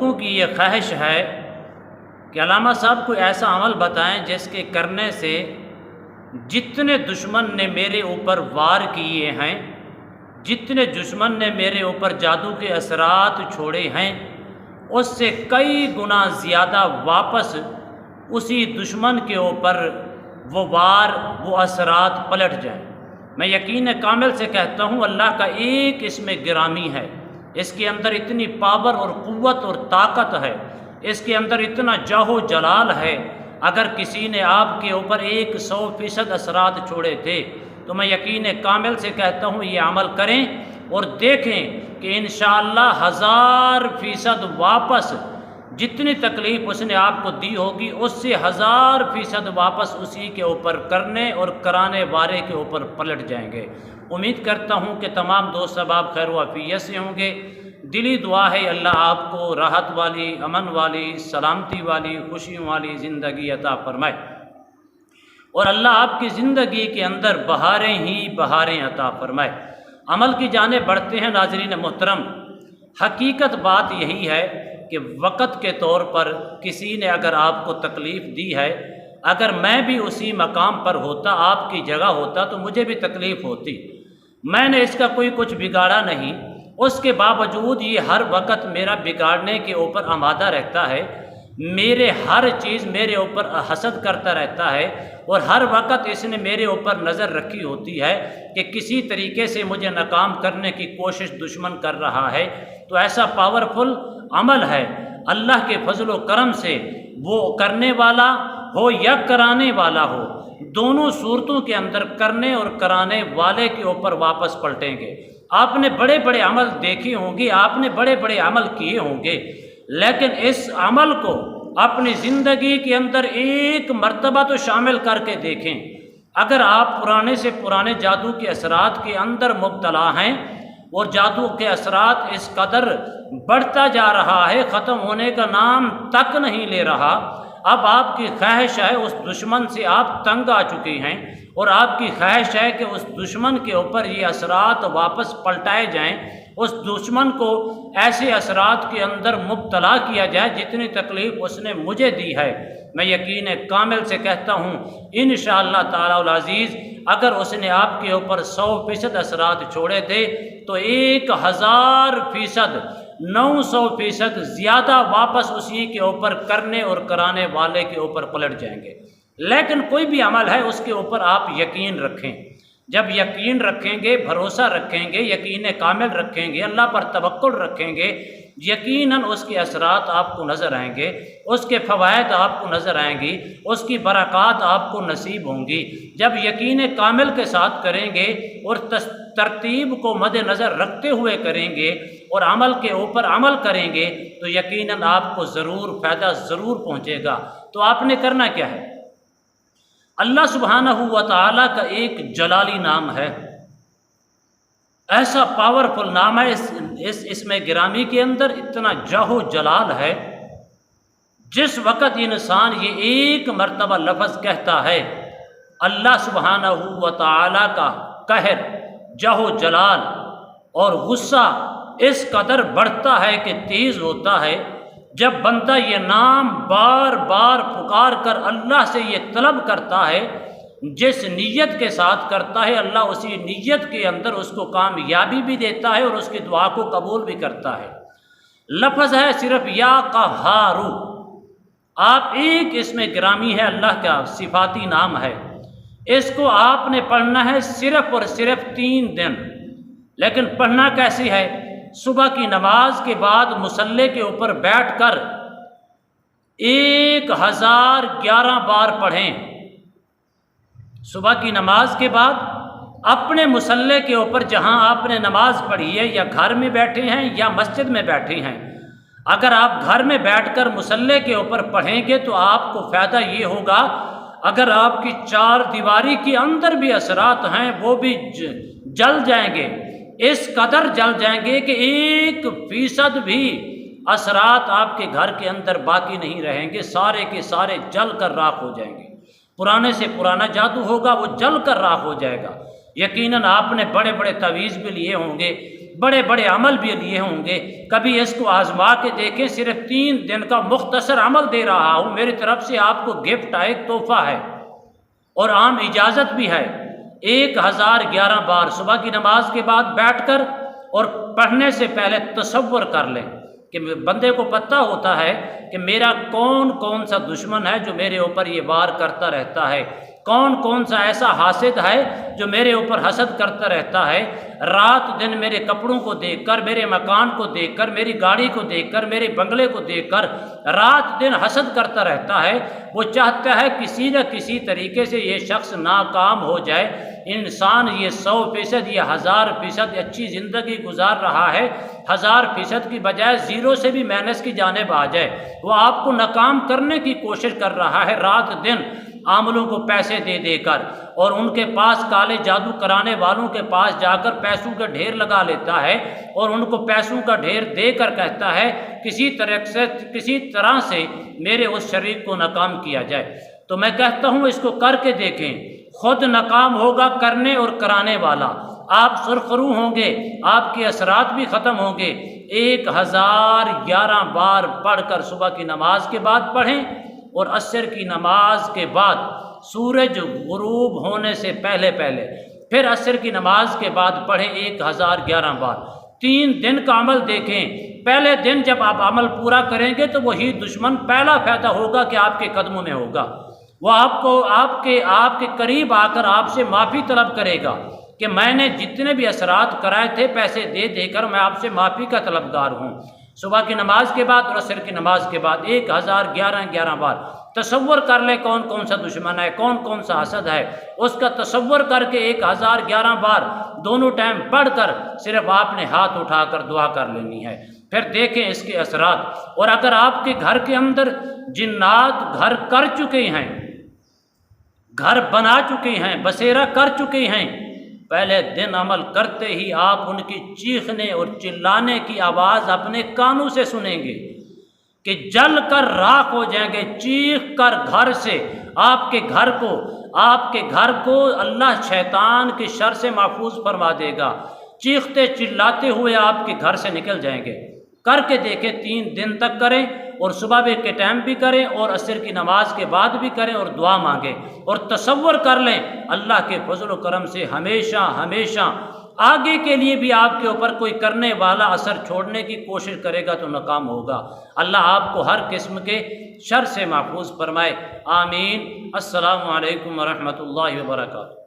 لوگوں کی یہ خواہش ہے کہ علامہ صاحب کوئی ایسا عمل بتائیں جس کے کرنے سے جتنے دشمن نے میرے اوپر وار کیے ہیں، جتنے دشمن نے میرے اوپر جادو کے اثرات چھوڑے ہیں، اس سے کئی گنا زیادہ واپس اسی دشمن کے اوپر وہ وار، وہ اثرات پلٹ جائیں۔ میں یقین کامل سے کہتا ہوں اللہ کا ایک اسم گرامی ہے، اس کے اندر اتنی پاور اور قوت اور طاقت ہے، اس کے اندر اتنا جاہ و جلال ہے۔ اگر کسی نے آپ کے اوپر 100% اثرات چھوڑے تھے تو میں یقین کامل سے کہتا ہوں یہ عمل کریں اور دیکھیں کہ انشاءاللہ 1000% واپس جتنی تکلیف اس نے آپ کو دی ہوگی اس سے 1000% واپس اسی کے اوپر کرنے اور کرانے والے کے اوپر پلٹ جائیں گے۔ امید کرتا ہوں کہ تمام دوست احباب خیر و عافیت سے ہوں گے۔ دلی دعا ہے اللہ آپ کو راحت والی، امن والی، سلامتی والی، خوشیوں والی زندگی عطا فرمائے، اور اللہ آپ کی زندگی کے اندر بہاریں ہی بہاریں عطا فرمائے۔ عمل کی جانب بڑھتے ہیں ناظرین محترم۔ حقیقت بات یہی ہے کہ وقت کے طور پر کسی نے اگر آپ کو تکلیف دی ہے، اگر میں بھی اسی مقام پر ہوتا، آپ کی جگہ ہوتا، تو مجھے بھی تکلیف ہوتی۔ میں نے اس کا کوئی کچھ بگاڑا نہیں، اس کے باوجود یہ ہر وقت میرا بگاڑنے کے اوپر آمادہ رہتا ہے، میرے ہر چیز میرے اوپر حسد کرتا رہتا ہے، اور ہر وقت اس نے میرے اوپر نظر رکھی ہوتی ہے کہ کسی طریقے سے مجھے ناکام کرنے کی کوشش دشمن کر رہا ہے۔ تو ایسا پاورفل عمل ہے، اللہ کے فضل و کرم سے وہ کرنے والا ہو یا کرانے والا ہو، دونوں صورتوں کے اندر کرنے اور کرانے والے کے اوپر واپس پلٹیں گے۔ آپ نے بڑے بڑے عمل دیکھے ہوں گے، آپ نے بڑے بڑے عمل کیے ہوں گے، لیکن اس عمل کو اپنی زندگی کے اندر ایک مرتبہ تو شامل کر کے دیکھیں۔ اگر آپ پرانے سے پرانے جادو کے اثرات کے اندر مبتلا ہیں اور جادو کے اثرات اس قدر بڑھتا جا رہا ہے، ختم ہونے کا نام تک نہیں لے رہا، اب آپ کی خواہش ہے، اس دشمن سے آپ تنگ آ چکے ہیں اور آپ کی خواہش ہے کہ اس دشمن کے اوپر یہ اثرات واپس پلٹائے جائیں، اس دشمن کو ایسے اثرات کے اندر مبتلا کیا جائے جتنی تکلیف اس نے مجھے دی ہے۔ میں یقین کامل سے کہتا ہوں انشاءاللہ تعالی العزیز اگر اس نے آپ کے اوپر 100% اثرات چھوڑے تھے تو 1000%، 900% زیادہ واپس اسی کے اوپر کرنے اور کرانے والے کے اوپر پلٹ جائیں گے۔ لیکن کوئی بھی عمل ہے اس کے اوپر آپ یقین رکھیں۔ جب یقین رکھیں گے، بھروسہ رکھیں گے، یقین کامل رکھیں گے، اللہ پر توکل رکھیں گے، یقیناً اس کے اثرات آپ کو نظر آئیں گے، اس کے فوائد آپ کو نظر آئیں گی، اس کی برکات آپ کو نصیب ہوں گی۔ جب یقین کامل کے ساتھ کریں گے اور ترتیب کو مد نظر رکھتے ہوئے کریں گے اور عمل کے اوپر عمل کریں گے تو یقیناً آپ کو ضرور فائدہ ضرور پہنچے گا۔ تو آپ نے کرنا کیا ہے؟ اللہ سبحانہ و تعالیٰ کا ایک جلالی نام ہے، ایسا پاورفل نام ہے، اس میں گرامی کے اندر اتنا جاہ و جلال ہے، جس وقت انسان یہ ایک مرتبہ لفظ کہتا ہے اللہ سبحانہ و تعالیٰ کا قہر، جاہ و جلال اور غصہ اس قدر بڑھتا ہے کہ تیز ہوتا ہے۔ جب بندہ یہ نام بار بار پکار کر اللہ سے یہ طلب کرتا ہے، جس نیت کے ساتھ کرتا ہے، اللہ اسی نیت کے اندر اس کو کامیابی بھی دیتا ہے اور اس کی دعا کو قبول بھی کرتا ہے۔ لفظ ہے صرف یا قہارو، آپ ایک اس میں گرامی ہے، اللہ کا صفاتی نام ہے، اس کو آپ نے پڑھنا ہے صرف اور صرف 3 دن۔ لیکن پڑھنا کیسی ہے؟ صبح کی نماز کے بعد مصلی کے اوپر بیٹھ کر 1011 بار پڑھیں۔ صبح کی نماز کے بعد اپنے مصلی کے اوپر جہاں آپ نے نماز پڑھی ہے، یا گھر میں بیٹھے ہیں یا مسجد میں بیٹھے ہیں، اگر آپ گھر میں بیٹھ کر مصلی کے اوپر پڑھیں گے تو آپ کو فائدہ یہ ہوگا، اگر آپ کی 4 دیواری کے اندر بھی اثرات ہیں وہ بھی جل جائیں گے، اس قدر جل جائیں گے کہ 1% بھی اثرات آپ کے گھر کے اندر باقی نہیں رہیں گے، سارے کے سارے جل کر راکھ ہو جائیں گے۔ پرانے سے پرانا جادو ہوگا وہ جل کر راکھ ہو جائے گا۔ یقیناً آپ نے بڑے بڑے تعویذ بھی لیے ہوں گے، بڑے بڑے عمل بھی لیے ہوں گے، کبھی اس کو آزما کے دیکھیں، صرف 3 دن کا مختصر عمل دے رہا ہوں، میری طرف سے آپ کو گفٹ ہے، ایک تحفہ ہے اور عام اجازت بھی ہے۔ 1011 بار صبح کی نماز کے بعد بیٹھ کر اور پڑھنے سے پہلے تصور کر لیں کہ بندے کو پتہ ہوتا ہے کہ میرا کون کون سا دشمن ہے جو میرے اوپر یہ وار کرتا رہتا ہے، کون کون سا ایسا حاسد ہے جو میرے اوپر حسد کرتا رہتا ہے، رات دن میرے کپڑوں کو دیکھ کر، میرے مکان کو دیکھ کر، میری گاڑی کو دیکھ کر، میرے بنگلے کو دیکھ کر رات دن حسد کرتا رہتا ہے۔ وہ چاہتا ہے کسی نہ کسی طریقے سے یہ شخص ناکام ہو جائے۔ انسان یہ 100%، یہ 1000% اچھی زندگی گزار رہا ہے، 1000% کی بجائے 0 سے بھی مائنس کی جانب آ جائے۔ وہ آپ کو ناکام کرنے کی کوشش کر رہا ہے، رات دن عاملوں کو پیسے دے دے کر، اور ان کے پاس کالے جادو کرانے والوں کے پاس جا کر پیسوں کا ڈھیر لگا لیتا ہے اور ان کو پیسوں کا ڈھیر دے کر کہتا ہے کسی طرح سے میرے اس شریک کو ناکام کیا جائے۔ تو میں کہتا ہوں اس کو کر کے دیکھیں، خود ناکام ہوگا کرنے اور کرانے والا، آپ سرخرو ہوں گے، آپ کے اثرات بھی ختم ہوں گے۔ 1011 بار پڑھ کر صبح کی نماز کے بعد پڑھیں اور عصر کی نماز کے بعد سورج غروب ہونے سے پہلے پھر عصر کی نماز کے بعد پڑھیں 1011 بار۔ 3 دن کا عمل دیکھیں، پہلے دن جب آپ عمل پورا کریں گے تو وہی دشمن پہلا پیدا ہوگا کہ آپ کے قدموں میں ہوگا، وہ آپ کو آپ کے قریب آ کر آپ سے معافی طلب کرے گا کہ میں نے جتنے بھی اثرات کرائے تھے پیسے دے دے کر میں آپ سے معافی کا طلبگار ہوں۔ صبح کی نماز کے بعد اور عصر کی نماز کے بعد 1011 بار تصور کر لے کون کون سا دشمن ہے، کون کون سا حسد ہے، اس کا تصور کر کے 1011 بار دونوں ٹائم پڑھ کر صرف آپ نے ہاتھ اٹھا کر دعا کر لینی ہے، پھر دیکھیں اس کے اثرات۔ اور اگر آپ کے گھر کے اندر جنات گھر کر چکے ہیں، گھر بنا چکے ہیں، بسیرا کر چکے ہیں، پہلے دن عمل کرتے ہی آپ ان کی چیخنے اور چلانے کی آواز اپنے کانوں سے سنیں گے کہ جل کر راکھ ہو جائیں گے، چیخ کر گھر سے آپ کے گھر کو اللہ شیطان کی شر سے محفوظ فرما دے گا، چیختے چلاتے ہوئے آپ کے گھر سے نکل جائیں گے۔ کر کے دیکھیں، 3 دن تک کریں اور صبح کے ٹائم بھی کریں اور عصر کی نماز کے بعد بھی کریں اور دعا مانگیں، اور تصور کر لیں اللہ کے فضل و کرم سے ہمیشہ آگے کے لیے بھی آپ کے اوپر کوئی کرنے والا اثر چھوڑنے کی کوشش کرے گا تو ناکام ہوگا۔ اللہ آپ کو ہر قسم کے شر سے محفوظ فرمائے، آمین۔ السلام علیکم ورحمۃ اللہ وبرکاتہ۔